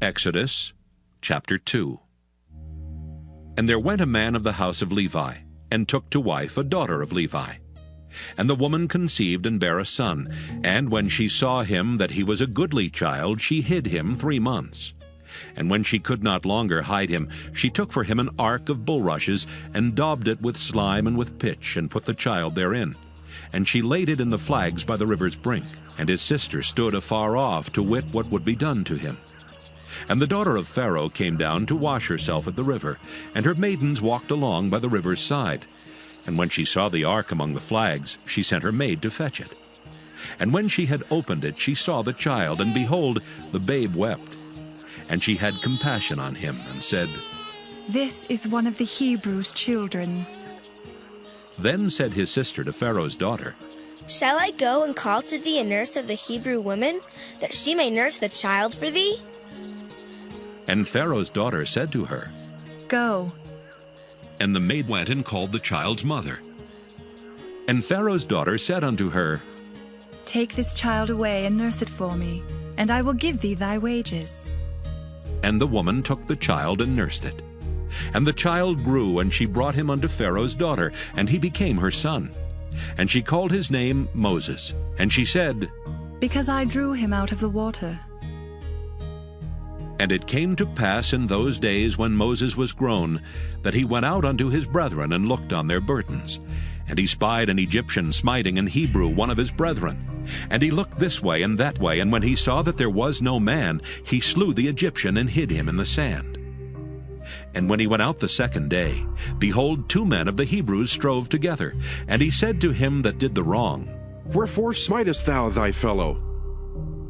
Exodus chapter 2. And there went a man of the house of Levi, and took to wife a daughter of Levi. And the woman conceived and bare a son, and when she saw him that he was a goodly child, she hid him 3 months. And when she could not longer hide him, she took for him an ark of bulrushes, and daubed it with slime and with pitch, and put the child therein. And she laid it in the flags by the river's brink. And his sister stood afar off to wit what would be done to him. And the daughter of Pharaoh came down to wash herself at the river, and her maidens walked along by the river's side. And when she saw the ark among the flags, she sent her maid to fetch it. And when she had opened it, she saw the child, and behold, the babe wept. And she had compassion on him, and said, "This is one of the Hebrews' children." Then said his sister to Pharaoh's daughter, "Shall I go and call to thee a nurse of the Hebrew woman, that she may nurse the child for thee?" And Pharaoh's daughter said to her, "Go." And the maid went and called the child's mother. And Pharaoh's daughter said unto her, "Take this child away and nurse it for me, and I will give thee thy wages." And the woman took the child and nursed it. And the child grew, and she brought him unto Pharaoh's daughter, and he became her son. And she called his name Moses. And she said, "Because I drew him out of the water." And it came to pass in those days when Moses was grown, that he went out unto his brethren, and looked on their burdens. And he spied an Egyptian smiting an Hebrew, one of his brethren. And he looked this way and that way, and when he saw that there was no man, he slew the Egyptian, and hid him in the sand. And when he went out the second day, behold, 2 men of the Hebrews strove together. And he said to him that did the wrong, "Wherefore smitest thou thy fellow?"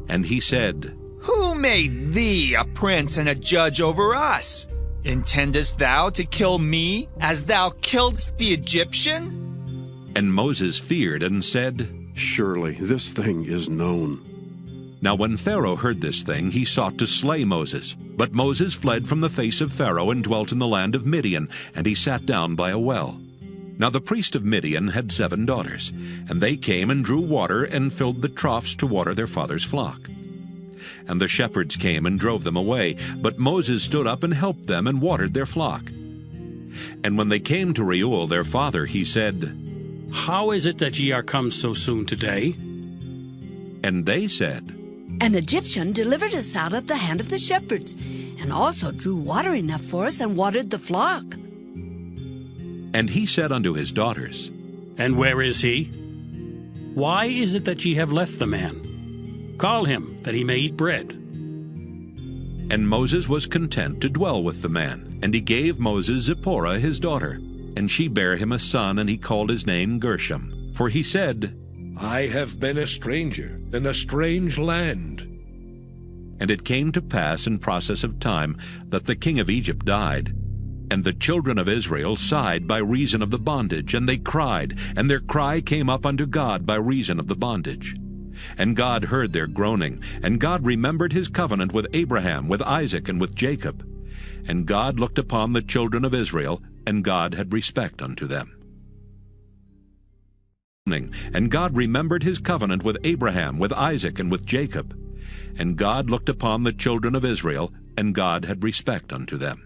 And he said, Who made thee a prince and a judge over us? Intendest thou to kill me, as thou killedst the Egyptian? And Moses feared, and said, Surely this thing is known. Now when Pharaoh heard this thing, he sought to slay Moses. But Moses fled from the face of Pharaoh, and dwelt in the land of Midian, and he sat down by a well. Now the priest of Midian had 7 daughters, and they came and drew water, and filled the troughs to water their father's flock. And the shepherds came and drove them away, but Moses stood up and helped them, and watered their flock. And when they came to Reuel their father, he said, How is it that ye are come so soon today? And they said, An Egyptian delivered us out of the hand of the shepherds, and also drew water enough for us and watered the flock. And he said unto his daughters, And where is he? Why is it that ye have left the man? Call him, that he may eat bread. And Moses was content to dwell with the man. And he gave Moses Zipporah his daughter. And she bare him a son, and he called his name Gershom. For he said, I have been a stranger in a strange land. And it came to pass in process of time that the king of Egypt died. And the children of Israel sighed by reason of the bondage, and they cried, and their cry came up unto God by reason of the bondage. And God heard their groaning, and God remembered his covenant with Abraham, with Isaac, and with Jacob. And God looked upon the children of Israel, and God had respect unto them. And God remembered his covenant with Abraham, with Isaac, and with Jacob. And God looked upon the children of Israel, and God had respect unto them.